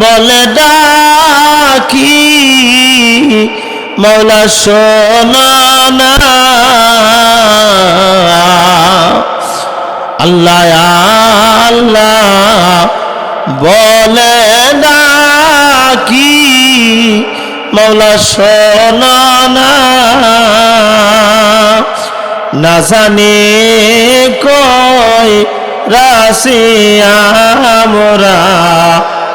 বলে ডাকি মৌলা শোনো না আল্লাহ আল্লাহ বলে ডাকি মৌলা শোনো না না জানি কই রাসিয়া মোরা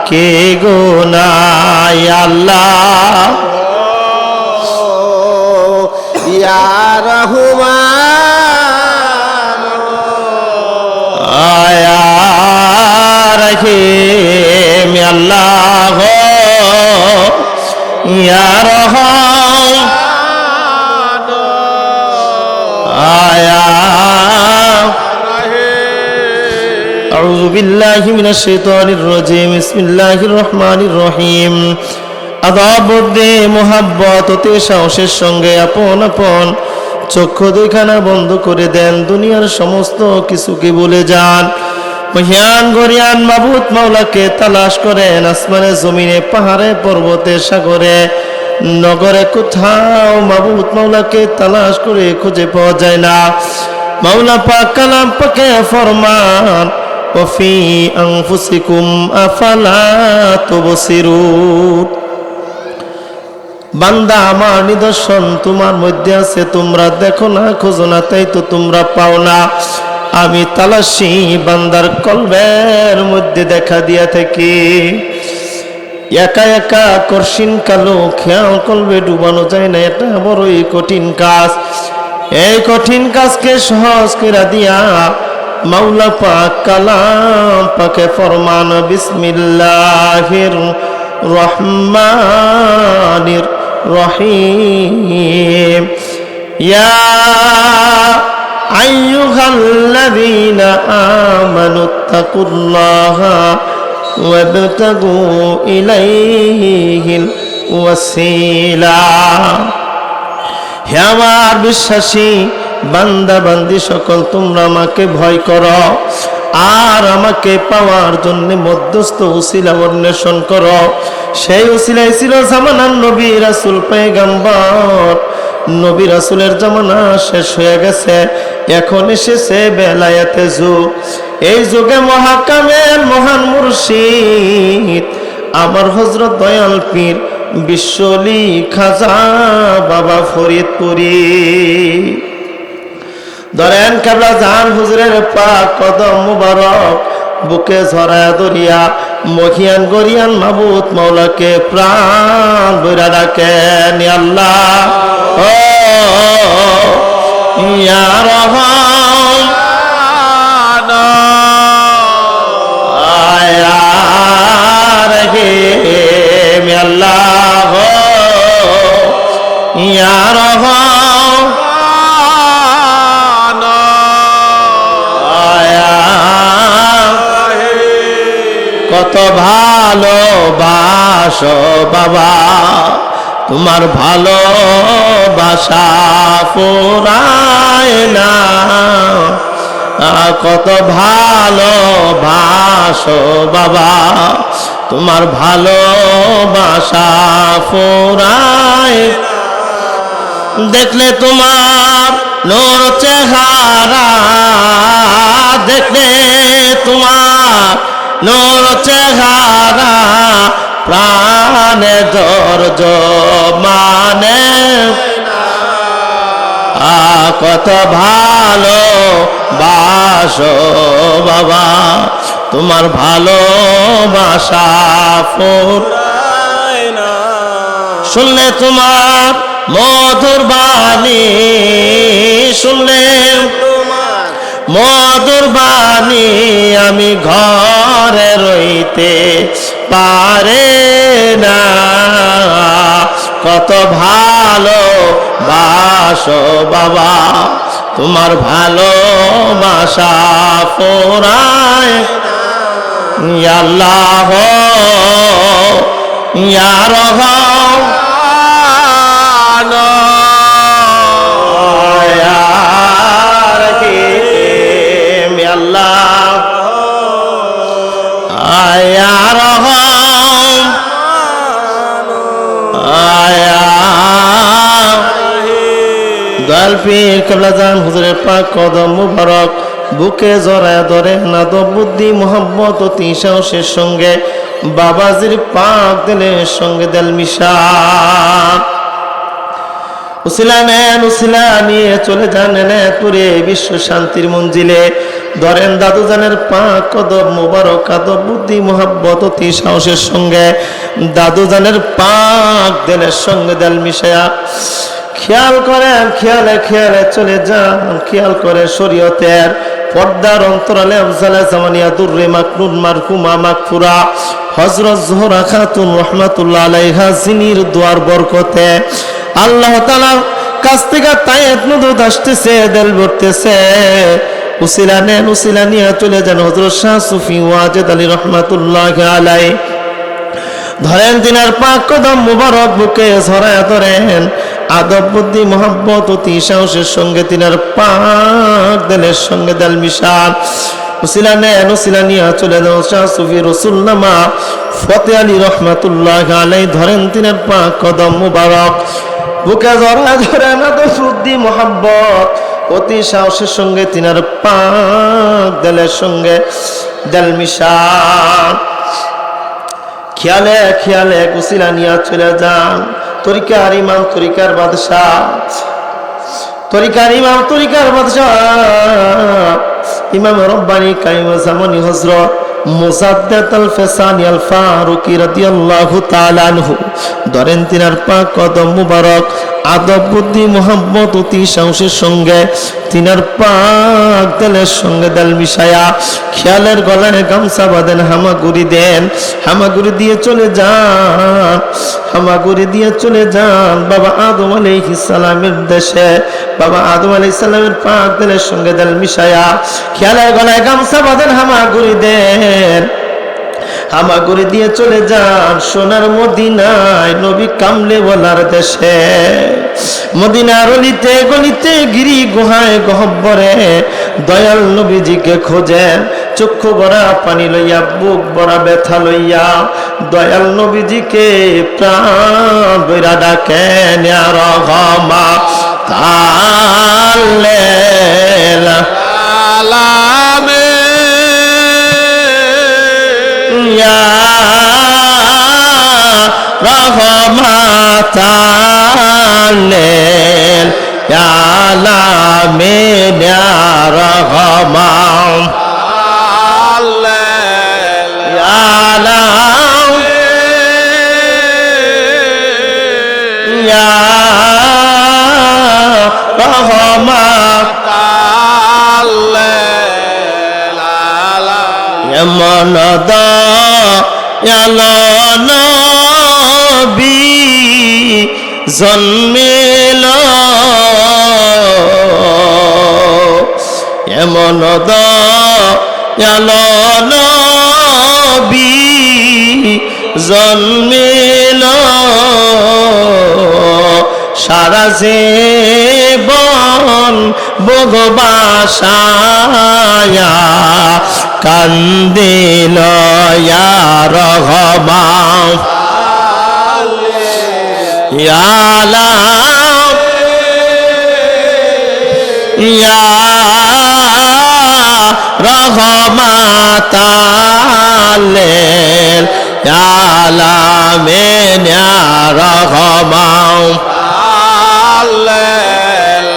কে গুনাহ আল্লাহ ইয়া রহমান আয়া রহিম আল্লাহ ইয়া রহমান আয়া আউযু বিল্লাহি মিনাশ শাইতানির রাজীম বিসমিল্লাহির রহমানির রহিম আদাবুদ্দে মোহাব্বত অতি সাহসের সঙ্গে আপন আপন চক্ষু দুইখানা বন্ধ করে দেন দুনিয়ার সমস্ত কিছুকে ভুলে যান মহিয়ান গরিয়ান মাবুদ মাওলাকে তালাশ করেন আসমানে জমিনে পাহাড়ে পর্বতে সাগরে নগরে কোথাও মাবুদ মাওলাকে তালাশ করে খুঁজে পাওয়া যায় না মাওলা পাক কালাম পাকে ফরমান ওফি আনফুসিকুম আফালা তুবসিরুন বান্দা আমার নিদর্শন তোমার মধ্যে আছে তোমরা দেখো না খোঁজো না তাই তো তোমরা পাও না আমি তালাশি বান্দার কলবের মধ্যে দেখা দিয়া থাকি একা একা কঠিন কালো খেয়াল কলবে ডুবানো যায় না এটা বড়ই কঠিন কাজ এই কঠিন কাজকে সহজ করে দিয়া মাওলা পাক কালাম পাকে ফরমান বিসমিল্লাহির রহমানির রহিম ইয়া আইয়ুহাল্লাযীনা আমানুত্তাকুল্লাহা ওয়াবতাগু ইলাইহিল ওয়াসিলা হে আমার বিশ্বাসী বান্দা বান্দি সকল তোমরা আমাকে ভয় করো আর আমাকে পাওয়ার জন্য মধ্যস্থ উসিলা অন্বেষণ করো সেই উসিলাই ছিল জামানার নবী রাসূল পয়গম্বর নবী রাসূলের জামানা শেষ হয়ে গেছে এখন এসেছে বেলায়েতে যুগ এই যুগে মহাকামেল মহান মুর্শিদ আমার হযরত দয়াল পীর বিশ্বলি খাজা বাবা ফরিদপুরি ধরেন কেবলা জান হুজুরের পাক কদম মুবারক বুকে ঝরায়া দরিয়া মহিয়ান গরিয়ান মাবুদ মাওলাকে প্রাণ বইরা ডাকেন আল্লাহ ও ইয়া রহমান আয়া রহিম আল্লাহ ইয়া রহমান কত ভালোবাসো বাবা তোমার ভালোবাসা ফুরায় না কত ভালোবাসো বাবা তোমার ভালোবাসা ফুরায় দেখলে তোমার নূর চেহারা দেখলে তোমার নূর চেহারা প্রাণে দর্জ মানে কত ভালো বাসো বাবা তোমার ভালোবাসা ফুরায় না শুনলে তোমার মধুর বাণী শুনলে মধুর বাণী আমি ঘরে রইতে পারে না কত ভালো বাসো বাবা তোমার ভালোবাসা ফুরায় ইয়া আল্লাহ ইয়া রহমান ইয়া রহিম ইয়া আল্লাহ ইয়া রহমান দয়াল পীর কেবলাজান হুজুরের পাক কদম মুবারক বুকে জড়ায় ধরে নাদব বুদ্ধি মোহাম্মত অতি সাহসের সঙ্গে বাবাজির পাক দিলের সঙ্গে দেল মিশা উসিলা নেন, উসিলা নিয়ে চলে যান এনায়তপুরে বিশ্ব শান্তির মঞ্জিলে। ধরেন দাদুজানের পাক কদম মুবারক আদব বুদ্ধি মোহাব্বত অতি সাহসের সঙ্গে দাদুজানের পাক দিলের সঙ্গে দেল মিশায়া খেয়াল করেন, খেয়ালে খেয়ালে চলে যান, খেয়াল করে শরীয়তের পর্দার অন্তরালে আফজালে জামানিয়া দুররে মাকনুন মারহুমা মাগফুরা হযরত জোহরা খাতুন রাহমাতুল্লাহ আলাইহা জিনির দোয়ার বরকতে আল্লাহ তাআলার কাছ থেকে তায়েব নদুদ আসতেছে, দেল ভরতেছে। উসিলা নেন, উসিলা নিয়ে চলে যান হযরত শাহ সুফি ওয়াজেদ আলী রাহমাতুল্লাহি আলাইহি। ধরেন তিনার পাক কদম মুবারক বুকে ছড়ায় ধরেন আদব বুদ্ধি মোহাব্বত অতি সাহসের সঙ্গে তিনার পাক দিলের সঙ্গে দেল মিশান। উসিলা নেন, উসিলা নিয়ে চলে যান শাহ সুফি রসুলনামা ফতে আলী রহমাতুল্লাহ আলাইহি। ধরেন তিনার পাক কদম মুবারক বুকে জড়ায় ধরেন আদব বুদ্ধি মোহাব্বত অতি সাহসের সঙ্গে তিনার পাক দিলের সঙ্গে দেল মিশান। খেয়ালে খেয়ালে উসিলা নিয়ে চলে যান তরিকার ইমাম, তরিকার বাদশাহ, তরিকার ইমাম, তরিকার বাদশাহ ইমাম রব্বানি কাইম জামানি হযরত মুসাদ্দাদ আল ফেসানি আল ফারুকি রাদিয়াল্লাহু তাআলা আনহু। ধরেন তিনার পাক কদম মুবারক আদব বুদ্ধি মোহাম্মত অতি সাহসের সঙ্গে তিনার পাক দিলের সঙ্গে দেল মিশায়া খেয়ালের গলায় গামছা বাঁধেন, হামাগুড়ি দেন, হামাগুড়ি দিয়ে চলে যান, হামাগুড়ি দিয়ে চলে যান বাবা আদম আলাইহিস সালামের দেশে। বাবা আদম আলাইহিস সালামের পাক দিলের সঙ্গে দেল মিশায়া খেয়ালের গলায় গামছা বাঁধেন, হামাগুড়ি দেন, হামাগুড়ি দিয়ে চলে যান সোনার মদিনায় নবী কামলে ওয়ালার দেশে। মদিনার অলিতে গলিতে গিরি গুহায় গহ্বরে দয়াল নবীজিকে খোঁজেন, চক্ষু ভরা পানি লইয়া বুক ভরা ব্যথা লইয়া দয়াল নবীজিকে প্রাণ বইরা ডাকেন ইয়া রাহমাতাল লিল আলামিন ইয়া রাহমাতাল লিল আলামিন ইয়া রাহমান ইয়া আলামিন ইয়া রাহমাতাল লিল আলামিন এমন দয়াল নবী জন্মিল, এমন দয়াল নবী জন্মিল, সারা জীবন ভোগবাসায়া কান্দিল ইয়া রহমান ইয়া আলামিন ইয়া রাহমাতাল লিল আলামিন ইয়া রাহমান লিল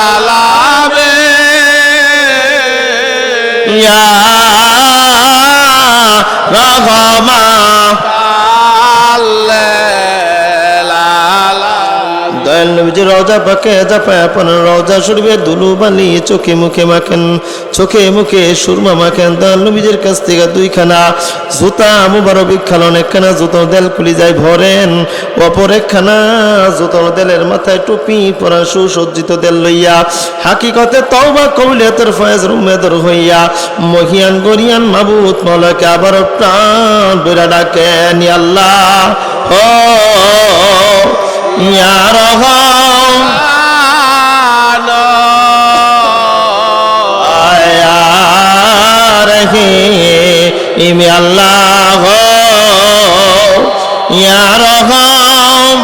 আলামিন ইয়া রাহমাতাল লিল আলামিন। দয়াল নবীজির রওজা পাকে জাপায় আপন রওজা শরীফে দুলু বালি চোখে মুখে মাখেন, চোখে মুখে সুরমা মাখেন। দয়াল নবীজির কাছ থেকে দুইখানা জুতা মুবারক খালন, একখানা জুতো দেল খুলি যায় ভরেন, অপর একখানা জুতো দেলের মাথায় টুপি পরা সুসজ্জিত দেল লইয়া হাকিকতে তওবা কবুলিয়তের ফয়েজ রুমেদর হইয়া মহিয়ান গরিয়ান মাবুদ মাওলাকে আবার প্রাণ বেড়া ডাকেন ইয়া আল্লাহ ও ইয়া রহমান ইয়া রহিম আল্লাহ ইয়া রহমান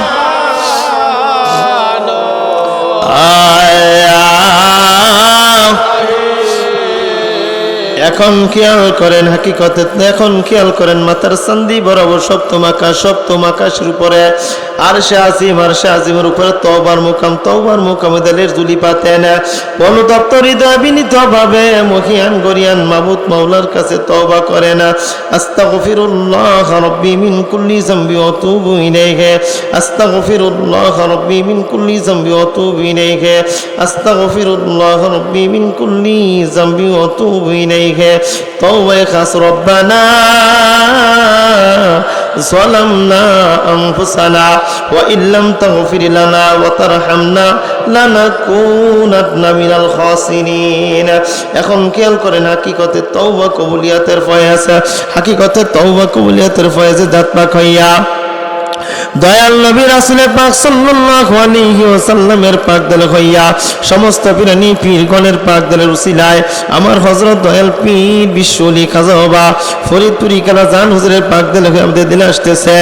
এখন খেয়াল করেন হাকিকতে, এখন খেয়াল করেন মাথার চান্দি বরাবর সপ্তম আকাশের উপরে আরশে আজিমের উপরে তওবার মুকামে দেলের জুলি পাতেন। অনুতপ্ত হৃদয় বিনীত ভাবে মহিয়ান গরিয়ান মাবুদ মাওলার কাছে তওবা করেন। আস্তাগফিরুল্লাহ রাব্বি মিন কুল্লি যামবি ওয়া আতুবু ইলাইহি, আস্তাগফিরুল্লাহ রাব্বি মিন কুল্লি যামবি ওয়া আতুবু ইলাইহি, আস্তাগফিরুল্লাহ রাব্বি মিন কুল্লি যামবি ওয়া আতুবু ইলাইহি। তওবা খাস রব্বানা ظلمنا أنفسنا وإن لم تغفر لنا وترحمنا لنكونن من الخاسرين। এখন খেয়াল করেন হাকিকতে তওবা কবুলিয়াতের ফয়েজ, হাকিকতে তওবা কবুলিয়াতের ফয়েজে দাঁত পাক হইয়া দয়াল নবী রাসূল পাক সাল্লাল্লাহু আলাইহি ওয়াসাল্লামের পাক দলে হইয়া সমস্ত পীরানি পীরগণের পাক দলের উসিলায় আমার হযরত দয়াল পীর বিশ্বলি খাজা বাবা ফরিদপুরি কালা জান হুজুরের পাক দলে হয়ে আমাদের দিলে আসতেছে,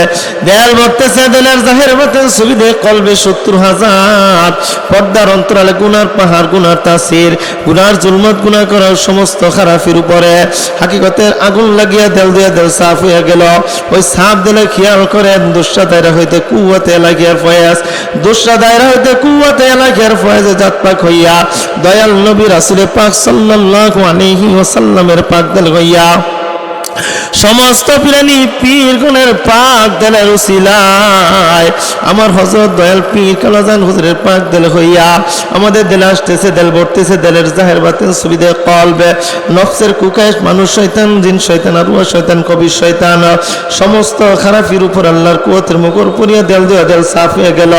দেয়াল বর্তেছে, দিলের জাহের বাতেন সুবিধে কলবে 70,000 পর্দার অন্তরালে গুনার পাহাড়, গুনার তাসির, গুনার জুলমত, গুনাহ করার সমস্ত খারাপের উপরে হাকিকতের আগুন লাগিয়া দেল দিয়া দেল সাফ হয়ে গেল। ওই সাফ দিলে খেয়াল করেন দুষ্টা দায়রা হইতে কুওয়াতে এলাকিয়ার ফয়েজ, দুষ্টা দায়রা হইতে কুওয়াতে এলাকিয়ার ফয়েজে জাত পাক হইয়া দয়াল নবী রাসূল পাক সাল্লাল্লাহু আলাইহি ওয়াসাল্লামের পাক দল হইয়া সমস্ত পীরানি পীরগণের পাক দেলের উসিলায় আমার হযরত দয়াল পীর কালাজান হুজুরের পাক দেল হইয়া আমাদের দিলে আসতেছে, দেল ভরতেছে, দেলের জাহের বাতিন সুবিধে কলবে নফসের কুকাইশ, মানুষ শয়তান, জিন শয়তান, আরওয়াহ শয়তান, কবির শয়তান, সমস্ত খারাপির উপর আল্লাহর কুওয়াতের মুখর পড়িয়া দেল দিয়া দেল সাফ হয়ে গেল।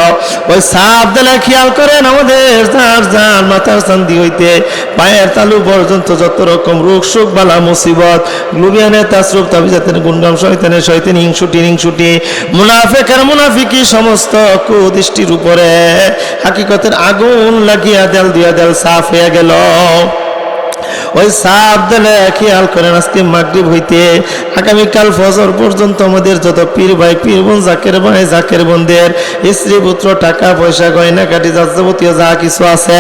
ওই সাফ দেলে খেয়াল করেন আমাদের যার যার মাথার চান্দি হইতে পায়ের তালু পর্যন্ত যত রকম রোগ শোক বালা মুসিবত, গ্লুবিয়ানের তাসরুফ তাবিজাতের গুণগাম, শয়তানের শয়তানি, হিংসুটি মুনাফিকের মুনাফিকি সমস্ত কুদৃষ্টির উপরে হাকিকতের আগুন লাগিয়া দেল দিয়া দেল সাফ হয়ে গেল। ওই সাফ দিলে খেয়াল করেন আজকে মাগরিব হইতে আগামীকাল ফজর পর্যন্ত আমাদের যত পীর ভাই পীর বোন, জাকের ভাই জাকের বোনদের স্ত্রী পুত্র, টাকা পয়সা, গয়না কাটি, যাবতীয় যা কিছু আছে,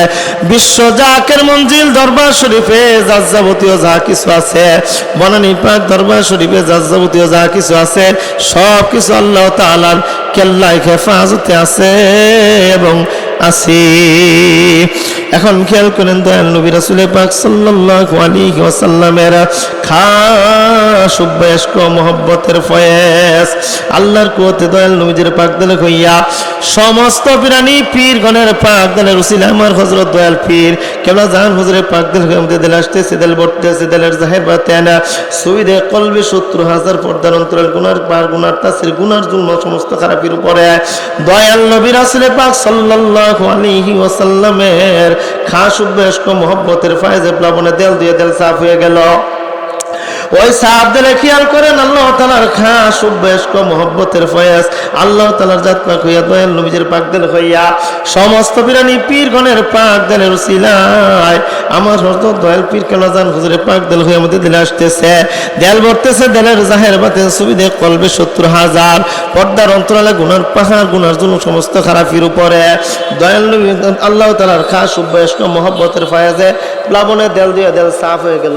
বিশ্ব জাকের মঞ্জিল দরবার শরীফে যাবতীয় যা কিছু আছে, বনানী পাক দরবার শরীফে যাবতীয় যা কিছু আছে, সব কিছু আল্লাহ তাআলার কেল্লায় হেফাজতে আছে এবং আসি। এখন খেয়াল করেন দয়াল নবী রাসূল পাক সাল্লাল্লাহু আলাইহি ওয়াসাল্লামের খাস উব্বায়স্ক মহব্বতের ফয়েজ আল্লাহর কুওয়াতে দয়াল নবীর পাক দলে হইয়া সমস্ত পীরানি পীরগণের পাক দলের উসিলা আমার হযরত দয়াল পীর কেবলা জান হুজুরের পাক দলে হয়ে আমাদের দিলে আসতেছে, দিল বর্তেছে, দিলের জাহের বাতেন সুবিধে কলবে 70,000 পর্দার অন্তরাল, গুনার পার, গুনার তাসির, গুনার জুলম, সমস্ত খারাপির উপরে দয়াল নবী রাসূল পাক সাল্লাল্লাহু আলাইহি ওয়াসাল্লামের খাস উব্বায়স্ক মহব্বতের ফয়েজে প্লাবনে দেল দিয়ে দেল সাফ হয়ে গেল। ওই সাফ দিলে খেয়াল করেন আল্লাহ তাআলার খাস উব্বায়স্ক মহব্বতের ফয়েজ আল্লাহ তাআলার জাত পাক হইয়া দয়াল নবীর পাক দিল হইয়া সমস্ত পীরানি পীরগণের পাক দিলের উসিলায় আমার হযরত দয়াল পীর কালাজান হুজুরের পাক দিল হইয়া আমাদের দিলে আসতেছে, দেল ভরতেছে, দেলের জাহের বাতিন সুবিধে কলবে 70,000 পর্দার অন্তরালে গুনার পাহাড়, গুনার জন্য সমস্ত খারাপির উপরে দয়াল নবী আল্লাহ তাআলার খাস উব্বায়স্ক মহব্বতের ফয়েজে প্লাবনে দেল দিয়ে দেল সাফ হয়ে গেল।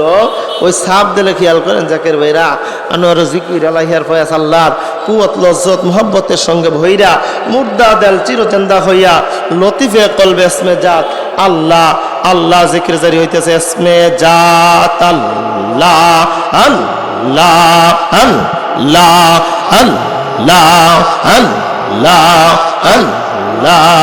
ওই সাফ দিলে খেয়াল করেন জাকের ভাইরা আনোয়ার জিকির আলাইহির ফয়েজ আল্লাহর কুওয়াত লজ্জত মুহাব্বতের সঙ্গে ভইরা মুর্দা দেল চিরচেন্দা হইয়া লতিফে কলবে ইসমে জাত আল্লাহ আল্লাহ জিকির জারি হইতেছে, ইসমে জাত আল্লাহ আল্লাহ আল্লাহ আল্লাহ আল্লাহ আল্লাহ আল্লাহ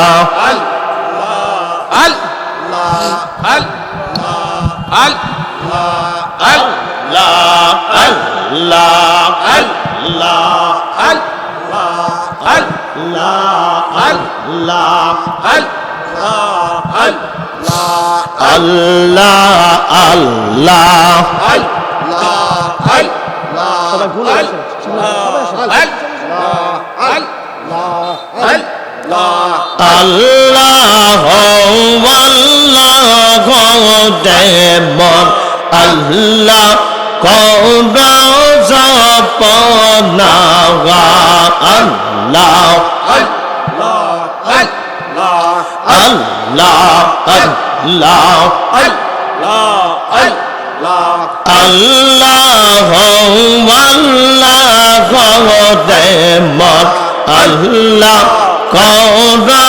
আল্লাহ দে মন আল্লাহ করো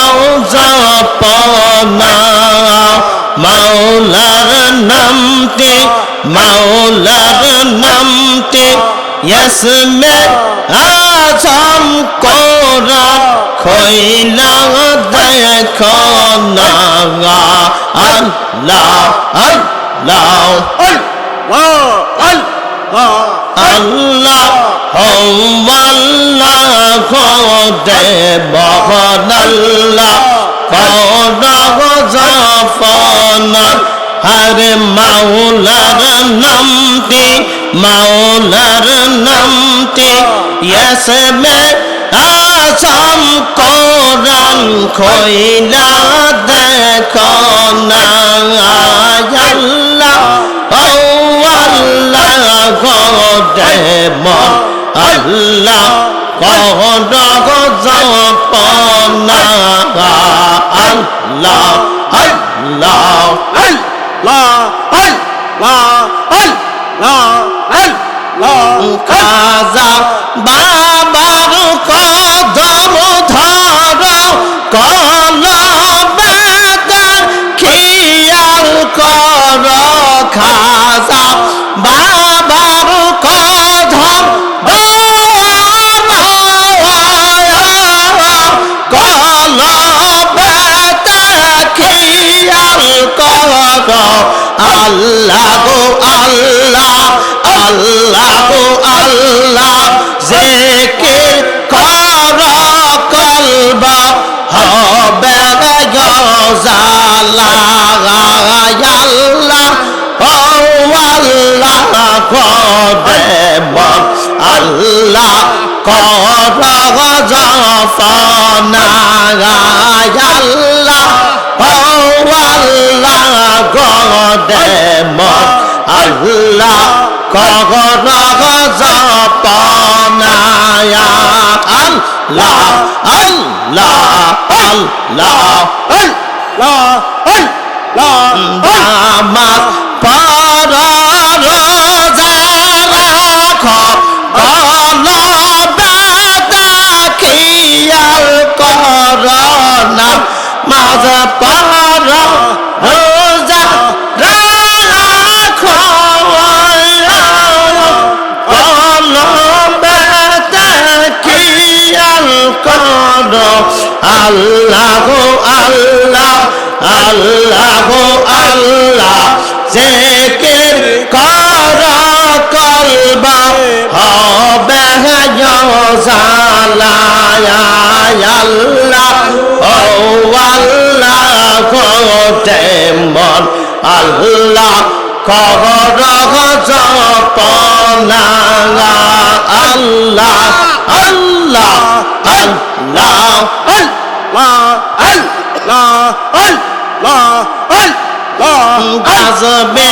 জপনা মাওলার নামটি ইসমে আজম কোরআন খইলা দেখো না আল্লাহ আল্লাহ আল্লাহ দে মন আল্লাহ করো জপনা হরে মাওলার নামটি ইসমে আজম কোরআন খইলা দেখো না আল্লাহ দে মন আল্লাহ করো জপনা আল্লাহ আল্লাহ খাজা বাবার কদম ধরো কলবে খিয়াল করো খাজা বাবার কদম আল্লাহ গো আল্লাহ আল্লাহ গো আল্লাহ জিকির কর কলবা হবে গজালা আল্লাহ ও আল্লাহ করে মন আল্লাহ কর জফনা আল্লাহ ও আল্লাহ গদে মন আল্লাহ কর জপনা আল্লাহ আল্লাহ নামাজ পড়ো রোজা রাখো কলবে খিয়াল করো নামাজ পড়ো রোজা রাখো কলবে খিয়াল করো আল্লাহ গো আল্লাহ আল্লাহ গো আল্লাহ জিকির কর কলবা হবে জালা আল্লাহ ও আল্লাহ গোটে মন আল্লাহ কর জপনা আল্লাহ আল্লাহ গাজবে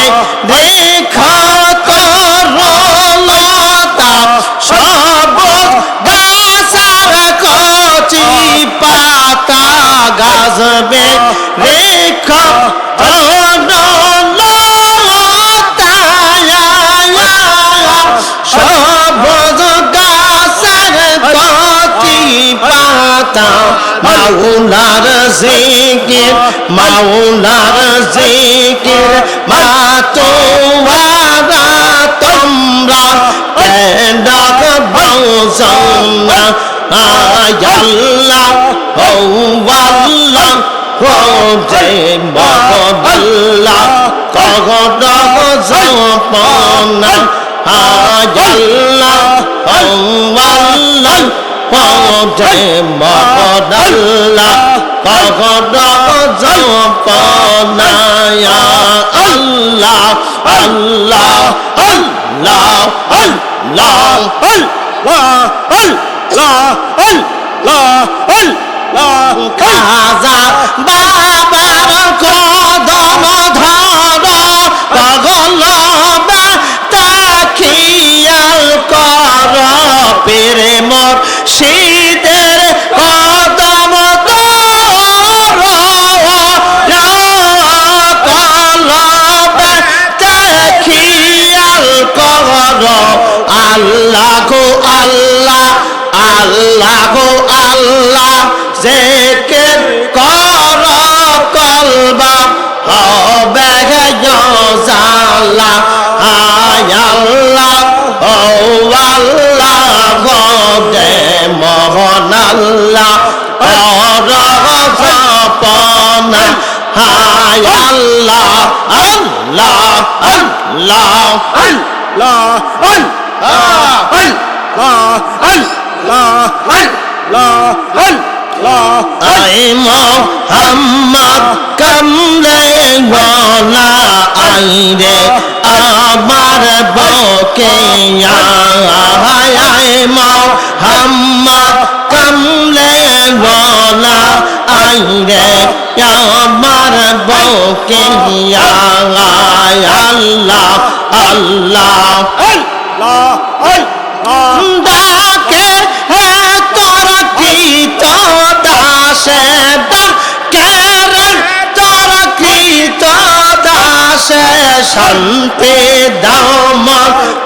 দেখা তরলতা সবুজ গাছের কচি পাতা গাজবে রেখা তরলতা সবুজ গাছের কচি পাতা মাওলার জিকির মা তোয়ারা তোমরা ডাক বংশনা আল্লাহ ও আল্লাহ ও যে মহল্লা কগদ জপনা আল্লাহ ও আল্লাহ যে মহল্লা কগদ জপনা আল্লাহ আল্লাহ আল্লাহ আল্লাহ খাজা বাবার কদম ধরো কলবে খিয়াল কর পেরে মোর শীতের কদম কলবে আল্লাহ আল্লাহ জিকির কর কলবা হবে জালা আয় আল্লাহ ও আল্লাহ গদে মোহন আল্লাহ পনা হায় আল্লাহ আল্লাহ আল্লাহ আই মোহাম্মদ কামলে গলা আই রে আমার বকে আয় মোহাম্মদ কামলে গলা আই রে আমার বকে আল্লাহ আল্লাহ ডাকে হে তোর কৃত দাসে ডাকে রে তোর কৃত দাসে শান্তি দাম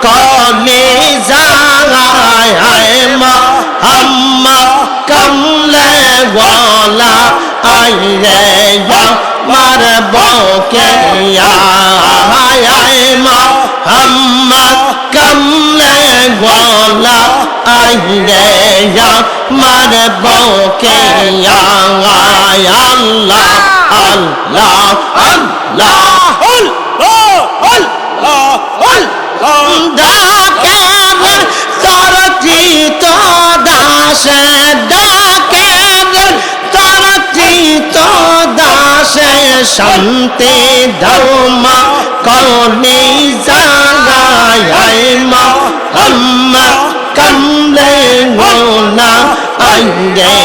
কলি যায় মোহাম্মদ কমলে ওয়ালা আই রে আমার বকে আয় মোহাম্মদ কমলে ওয়ালা আই রে আমার বকে আল্লাহ আল্লাহ আল্লাহ ডাকে তোর কৃত দাসে ডাকে তোর কৃত দাসে শান্তি ধর্ম কলি জাগায় মোহাম্মদ কমলে গোলা আইরে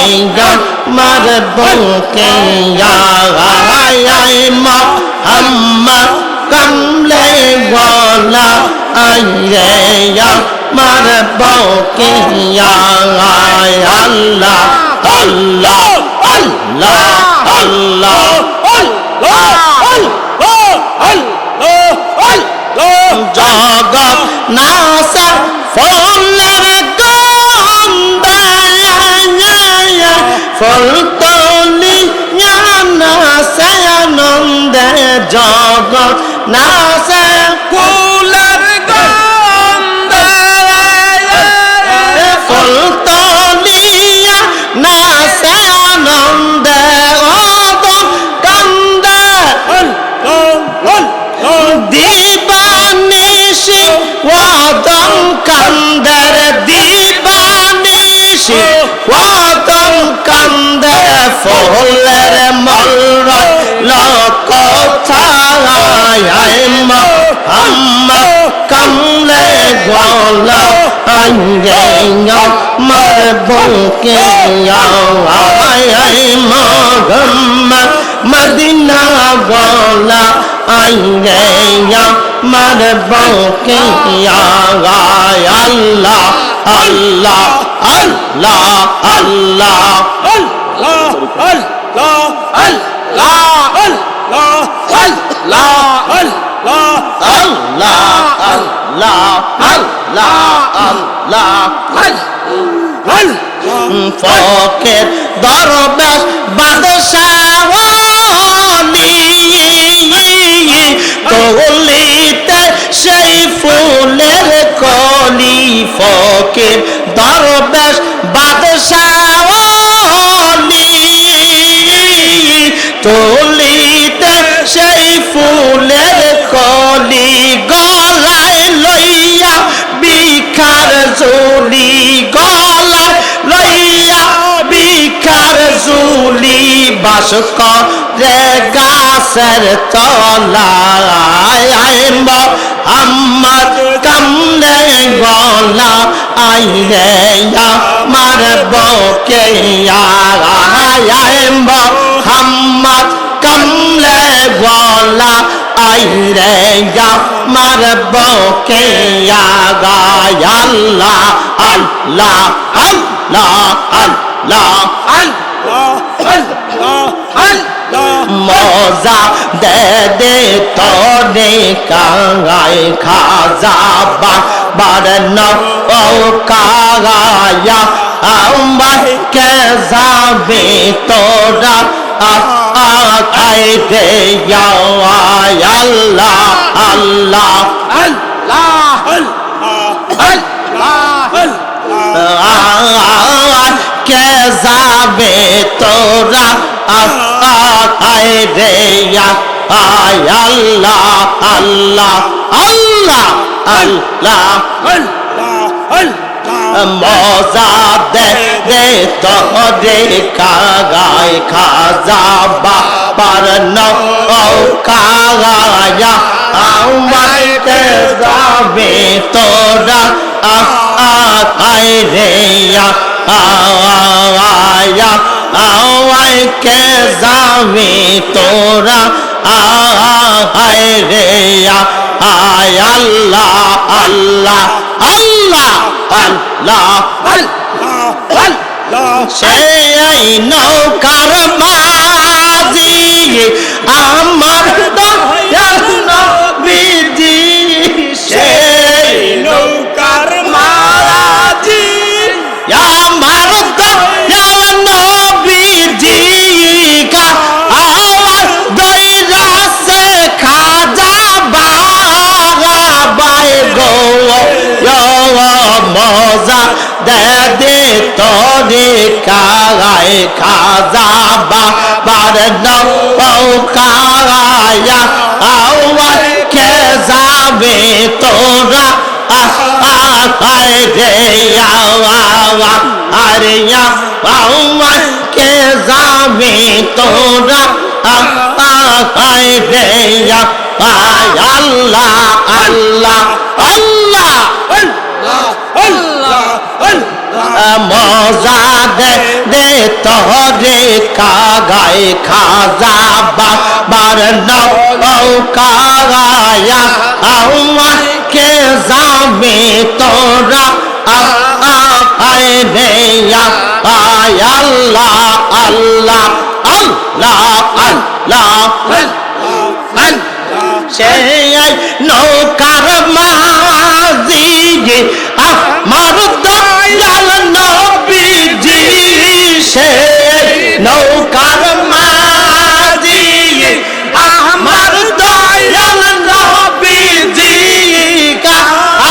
মার বকে মোহাম্মদ কমলে গোলা আইরে মার বকে আল্লাহ আল্লাহ আল্লাহ জগৎ নাসা ফুলের গন্ধে ফুল তলি নাসে আনন্দে জগৎ নাসে ফুলের গন্ধে ফুল তলি নাসে আনন্দে কান্দে দিবানিশি ওয়াদম কান্দের দিবানিশি ওয়াদম কান্দে ফুলের মলর লোকথায় মোহাম্মদ কমলে গোলা আইরে মার বকে মোহাম্মদ মদিনা গোলা আইরে মার বকে আল্লাহ আল্লাহ আল্লাহ আল্লাহ ফকের দরবেশ বাদশাহ কলিতে সেই ফুলের কলি ফকের দরবেশ বাদশাহ তলিতে সেই ফুলের কলি গলায় লইয়া বিখার জুলি গলায় লইয়া বিখার জুলি বাস করে গাছের তলায় মোহাম্মদ কমলে গলা আইরে আমার বকে মোহাম্মদ কমলে গলা আইরে আমার বকে আল্লাহ আল্লাহ আল্লাহ আল্লাহ মজা দে দে তোরে কাঙ্গায় খাজা বাবার নৌ কাগায়া আমাকে যাবে তোরা আয় রে আল্লাহ আল্লাহ কে যাবে তোরা আয় রে আল্লাহ আল্লাহ আল্লাহ আল্লাহ মজা দে দে তোরে কাগায় খাজা বাবার নৌকায়া আমাকে যাবে তোরা আয় রে আমাকে যাবে তোরা আয় রে আয় আল্লাহ আল্লাহ আল্লাহ আল্লাহ সেই নৌকার মাঝি আমার দয়াল নবীজি সেই নৌকার মাঝি আমার দয়াল নবীজি কা আওয়াজ দইরাছে খাজা বাবাই গো মজা দে দে তোরে কাগায় খাজা বাবার নৌকায়া আওয়াজ কে যাবে তোরা আয় রে আরে আওয়াজ কে যাবে তোরা আয় রে আল্লাহ আল্লাহ আল্লাহ মজা দে দে তোরে কাগায় খাজা বাবার নৌকায়া আমাকে যাবে তোরা আয় রে আয় আল্লাহ আল্লাহ আল্লাহ আল্লাহ সেই নৌকার মাঝি আমার দয়াল নবীজি সেই নৌকার মাঝি আমার দয়াল নবীজি কা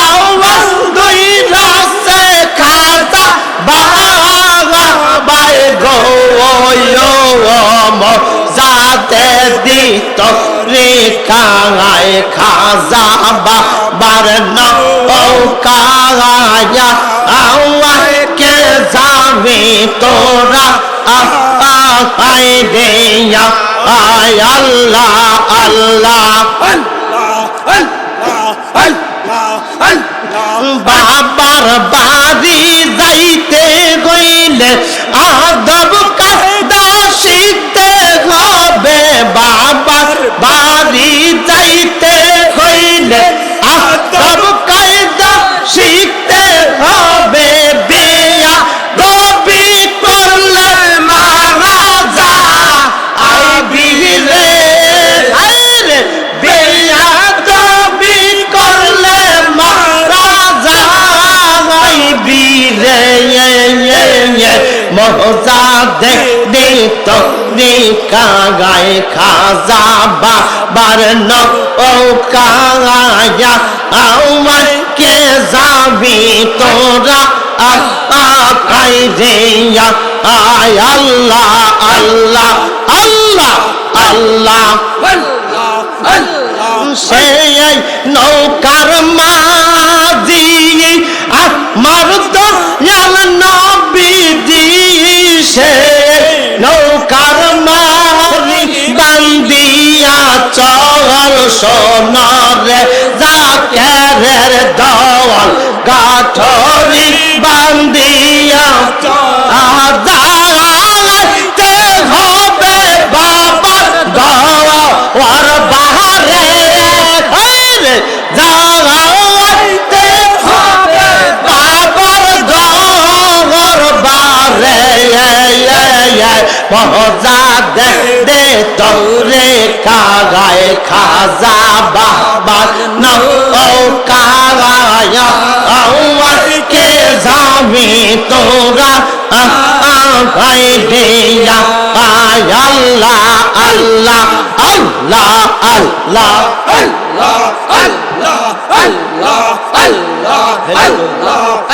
আওয়াজ দইরাছে খাজা বাবাই গো যাতে দিত রে কাগায় খাজা বাবার নৌকায়া আমাকে যাবে তোরা আয় রে আয় আল্লাহ আল্লাহ বাবার বাড়ি যাইতে গইলে আদব কায়দা শিখতে হবে বাবার বাড়ি যাইতে হইলে আদব কায়দা শিখতে হবে বিয়া দবি করলে মারা যাবি রে বিয়া দবি করলে মারা যাবি রে মজা দে দে তোরে কাগায় খাজা বাবার নৌকায়া আমাকে যাবি তোরা আয় রে আয় আল্লাহ আল্লাহ আল্লাহ আল্লাহ সেই নৌকার মাঝি আমার দয়াল নবীজি সেই নৌকার মাঝি বান্দিয়া চল সোনরে জাকেরের দওয়াল গাঠরি বান্দিয়া যাইতে হবে বাবার দওয়ার বাহারে যাইতে হবে বাবার দওয়ার বাহারে মজা দে দে তোরে কাগায় খাজা বাবার নৌকায়া আমাকে যাবে তোরা গাইবে আল্লাহ আল্লাহ আল্লাহ আল্লাহ আল্লাহ আল্লাহ আল্লাহ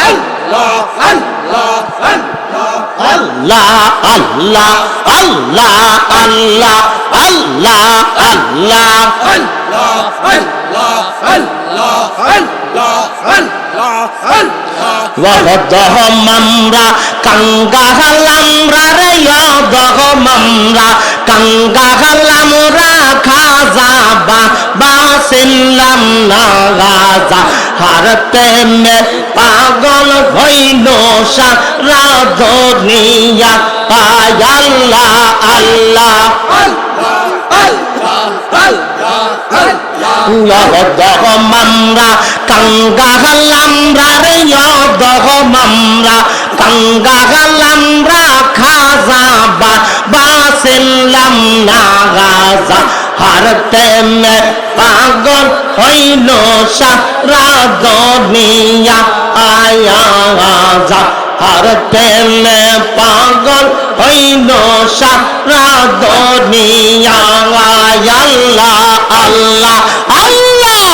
আল্লাহ আল্লাহ আমরা কাঙ্গা হালামরা রে আমরা কাঙ্গা হালামরা খাজা বাসিলাম না গাজা হার প্রেমে পাগল হইল সারা দুনিয়া আল্লাহ আল্লাহ আমরা কাঙ্গা হালামরা রে আমরা কাঙ্গা হালামরা খাজা বাসিলাম না গাজা হার প্রেমে পাগল হইল সারা দুনিয়া আয়াজা হার প্রেমে পাগল হইল সারা দুনিয়া আল্লাহ আল্লাহ আল্লাহ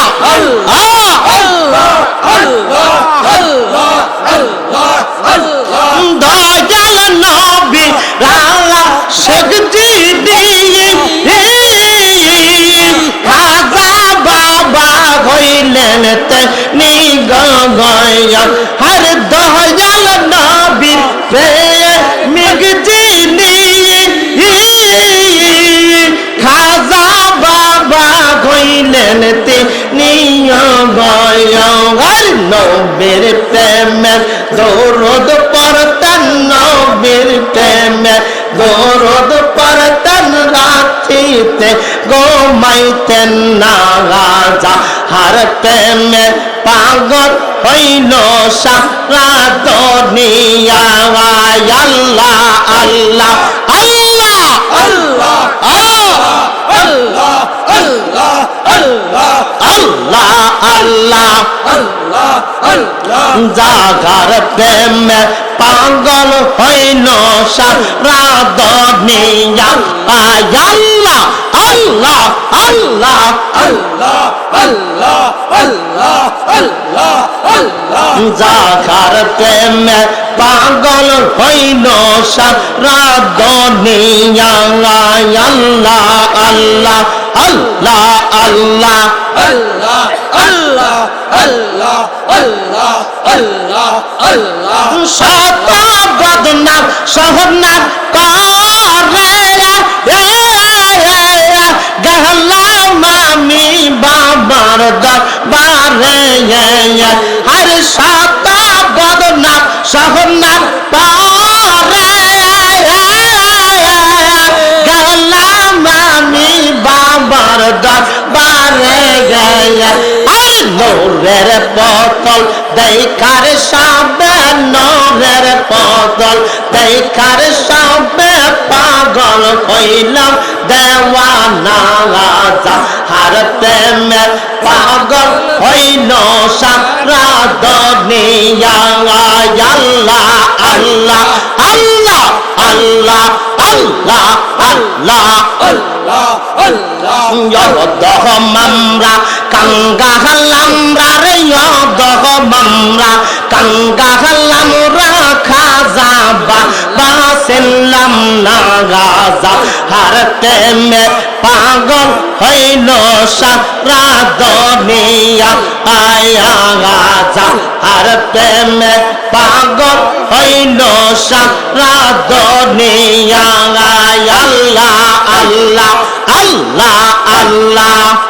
দয়াল নবী রালা শক্তি দিয়ে খাজা বাবা হইলেন তেনি গয়া হর দয়াল নবীর প্রেমিক যিনি খাজা বাবা হইলেন তেনি গয়া হর নবীর প্রেমের দরুদ পড়তেন নবীর প্রেমের দরুদ পড়তেন রাত্রিতে ঘুমাইতেন না গাজা হার প্রেমে পাগল হইল সারা দুনিয়া আল্লাহ আল্লাহ আল্লাহ আল্লাহ আল্লাহ জাগার প্রেমে পাগল হইল সারা দুনিয়া আল্লাহ আল্লাহ আল্লাহ জাগার প্রেমে পাগল হইল সারা দুনিয়া আল্লাহ আল্লাহ আল্লাহ আল্লাহ শত বদনাম সহনাম গহলাম আমি বাবার দরবারে হর শত বদনাম সহনাম গহলাম আমি বাবার দরবারে নূরের পতল দেখার সামনে নূরের পতল দেখার সামনে পাগল হইলাম দেওয়ানা রাজা হার প্রেমে পাগল হইল সারা দুনিয়া আল্লাহ আল্লাহ আল্লাহ আল্লাহ আল্লাহ আল্লাহ আমরা কাঙ্গা হালামরা রে আমরা কাঙ্গা হালামরা খাজা বাসিলাম না গাজা হার প্রেমে পাগল হইল সারা দুনিয়া গাজা হার প্রেমে পাগল হইল সারা দুনিয়া আল্লাহ আল্লাহ আল্লাহ আল্লাহ